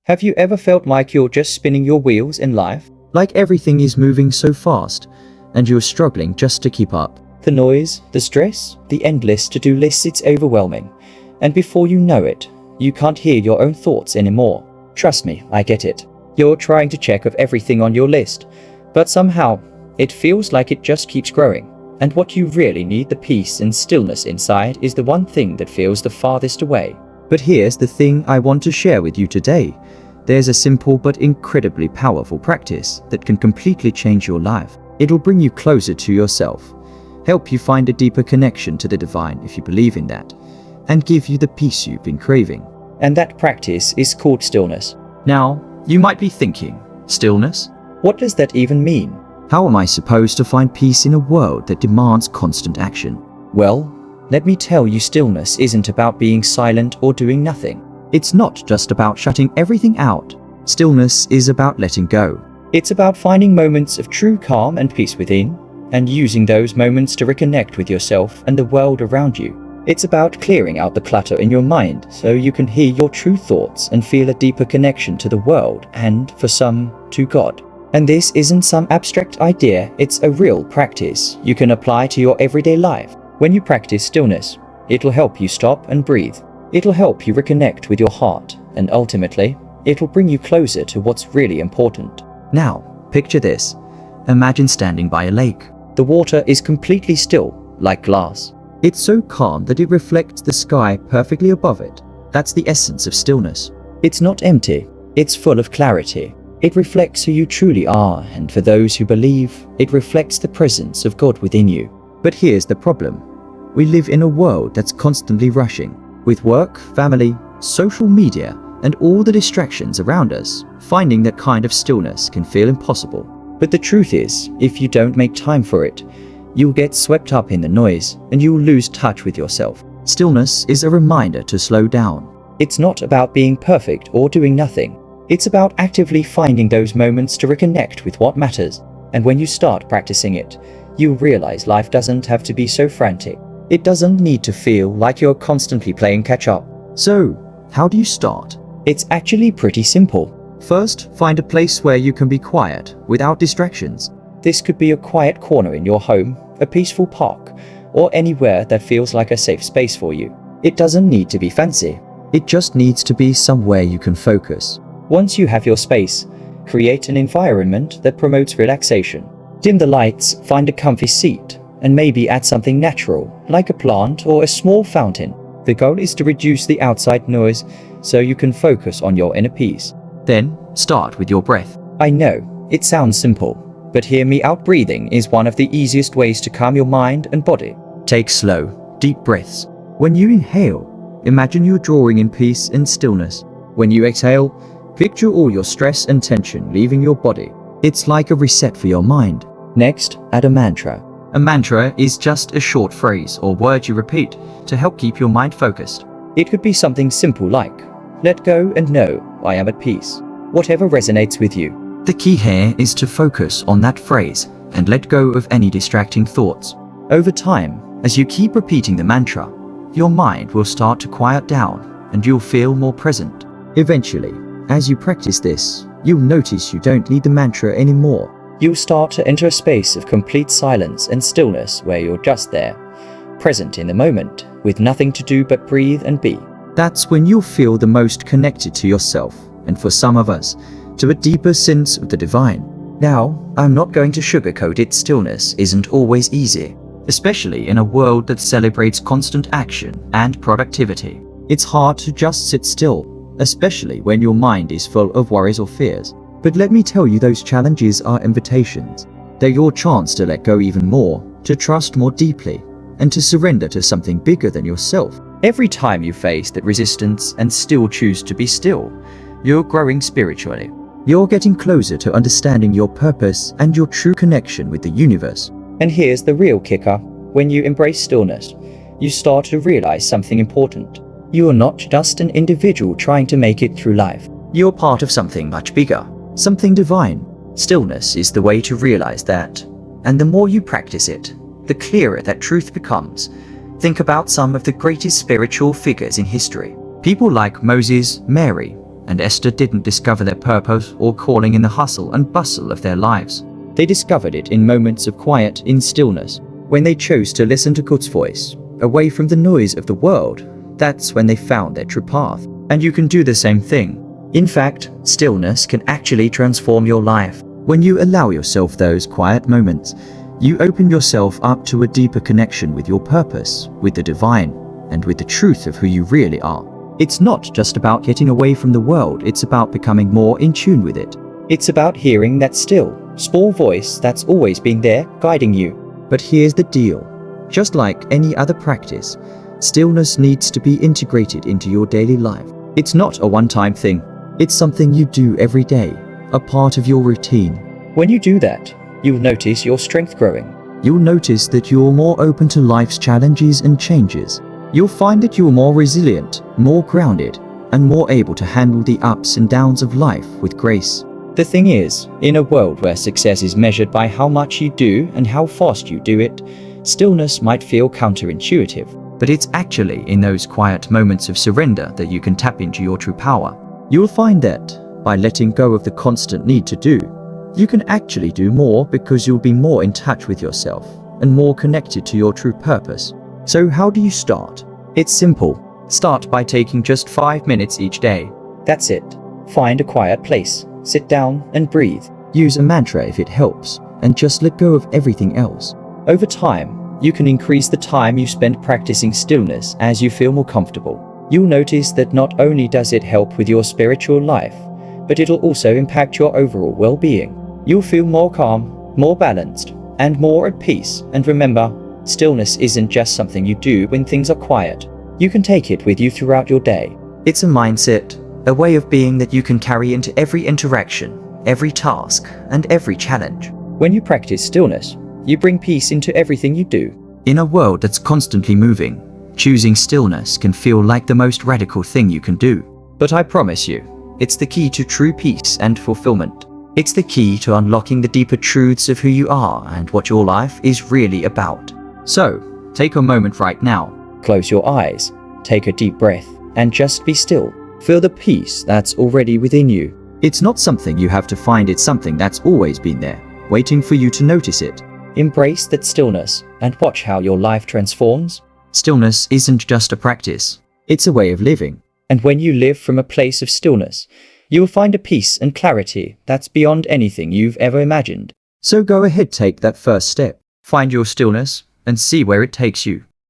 Have you ever felt like you're just spinning your wheels in life? Like everything is moving so fast, and you're struggling just to keep up. The noise, the stress, the endless to-do lists, it's overwhelming. And before you know it, you can't hear your own thoughts anymore. Trust me, I get it. You're trying to check off everything on your list, but somehow, it feels like it just keeps growing. And what you really need, the peace and stillness inside, is the one thing that feels the farthest away. But here's the thing I want to share with you today. There's a simple but incredibly powerful practice that can completely change your life. It'll bring you closer to yourself, help you find a deeper connection to the divine if you believe in that, and give you the peace you've been craving. And that practice is called stillness. Now, you might be thinking, stillness? What does that even mean? How am I supposed to find peace in a world that demands constant action? Well, let me tell you, stillness isn't about being silent or doing nothing. It's not just about shutting everything out. Stillness is about letting go. It's about finding moments of true calm and peace within, and using those moments to reconnect with yourself and the world around you. It's about clearing out the clutter in your mind so you can hear your true thoughts and feel a deeper connection to the world and, for some, to God. And this isn't some abstract idea, it's a real practice you can apply to your everyday life. When you practice stillness, it'll help you stop and breathe. It'll help you reconnect with your heart, and ultimately, it'll bring you closer to what's really important. Now, picture this. Imagine standing by a lake. The water is completely still, like glass. It's so calm that it reflects the sky perfectly above it. That's the essence of stillness. It's not empty, it's full of clarity. It reflects who you truly are, and for those who believe, it reflects the presence of God within you. But here's the problem. We live in a world that's constantly rushing, with work, family, social media, and all the distractions around us. Finding that kind of stillness can feel impossible. But the truth is, if you don't make time for it, you'll get swept up in the noise, and you'll lose touch with yourself. Stillness is a reminder to slow down. It's not about being perfect or doing nothing. It's about actively finding those moments to reconnect with what matters. And when you start practicing it, you'll realize life doesn't have to be so frantic. It doesn't need to feel like you're constantly playing catch-up. So, how do you start? It's actually pretty simple. First, find a place where you can be quiet, without distractions. This could be a quiet corner in your home, a peaceful park, or anywhere that feels like a safe space for you. It doesn't need to be fancy. It just needs to be somewhere you can focus. Once you have your space, create an environment that promotes relaxation. Dim the lights, find a comfy seat, and maybe add something natural, like a plant or a small fountain. The goal is to reduce the outside noise so you can focus on your inner peace. Then, start with your breath. I know, it sounds simple, but hear me out. Breathing is one of the easiest ways to calm your mind and body. Take slow, deep breaths. When you inhale, imagine you're drawing in peace and stillness. When you exhale, picture all your stress and tension leaving your body. It's like a reset for your mind. Next, add a mantra. A mantra is just a short phrase or word you repeat to help keep your mind focused. It could be something simple like, let go and know I am at peace. Whatever resonates with you. The key here is to focus on that phrase and let go of any distracting thoughts. Over time, as you keep repeating the mantra, your mind will start to quiet down and you'll feel more present. Eventually, as you practice this, you'll notice you don't need the mantra anymore. You'll start to enter a space of complete silence and stillness where you're just there, present in the moment, with nothing to do but breathe and be. That's when you'll feel the most connected to yourself, and for some of us, to a deeper sense of the divine. Now, I'm not going to sugarcoat it. Stillness isn't always easy, especially in a world that celebrates constant action and productivity. It's hard to just sit still, especially when your mind is full of worries or fears. But let me tell you, those challenges are invitations. They're your chance to let go even more, to trust more deeply, and to surrender to something bigger than yourself. Every time you face that resistance and still choose to be still, you're growing spiritually. You're getting closer to understanding your purpose and your true connection with the universe. And here's the real kicker. When you embrace stillness, you start to realize something important. You are not just an individual trying to make it through life. You're part of something much bigger, something divine. Stillness is the way to realize that. And the more you practice it, the clearer that truth becomes. Think about some of the greatest spiritual figures in history. People like Moses, Mary, and Esther didn't discover their purpose or calling in the hustle and bustle of their lives. They discovered it in moments of quiet, in stillness. When they chose to listen to God's voice, away from the noise of the world, that's when they found their true path. And you can do the same thing. In fact, stillness can actually transform your life. When you allow yourself those quiet moments, you open yourself up to a deeper connection with your purpose, with the divine, and with the truth of who you really are. It's not just about getting away from the world, it's about becoming more in tune with it. It's about hearing that still, small voice that's always been there, guiding you. But here's the deal. Just like any other practice, stillness needs to be integrated into your daily life. It's not a one-time thing. It's something you do every day, a part of your routine. When you do that, you'll notice your strength growing. You'll notice that you're more open to life's challenges and changes. You'll find that you're more resilient, more grounded, and more able to handle the ups and downs of life with grace. The thing is, in a world where success is measured by how much you do and how fast you do it, stillness might feel counterintuitive. But it's actually in those quiet moments of surrender that you can tap into your true power. You'll find that, by letting go of the constant need to do, you can actually do more because you'll be more in touch with yourself and more connected to your true purpose. So how do you start? It's simple. Start by taking just 5 minutes each day. That's it. Find a quiet place, sit down and breathe. Use a mantra if it helps, and just let go of everything else. Over time, you can increase the time you spend practicing stillness as you feel more comfortable. You'll notice that not only does it help with your spiritual life, but it'll also impact your overall well-being. You'll feel more calm, more balanced, and more at peace. And remember, stillness isn't just something you do when things are quiet. You can take it with you throughout your day. It's a mindset, a way of being that you can carry into every interaction, every task, and every challenge. When you practice stillness, you bring peace into everything you do. In a world that's constantly moving, choosing stillness can feel like the most radical thing you can do. But I promise you, it's the key to true peace and fulfillment. It's the key to unlocking the deeper truths of who you are and what your life is really about. So, take a moment right now. Close your eyes, take a deep breath, and just be still. Feel the peace that's already within you. It's not something you have to find, it's something that's always been there, waiting for you to notice it. Embrace that stillness and watch how your life transforms. Stillness isn't just a practice, it's a way of living. And when you live from a place of stillness, you will find a peace and clarity that's beyond anything you've ever imagined. So go ahead, take that first step. Find your stillness and see where it takes you.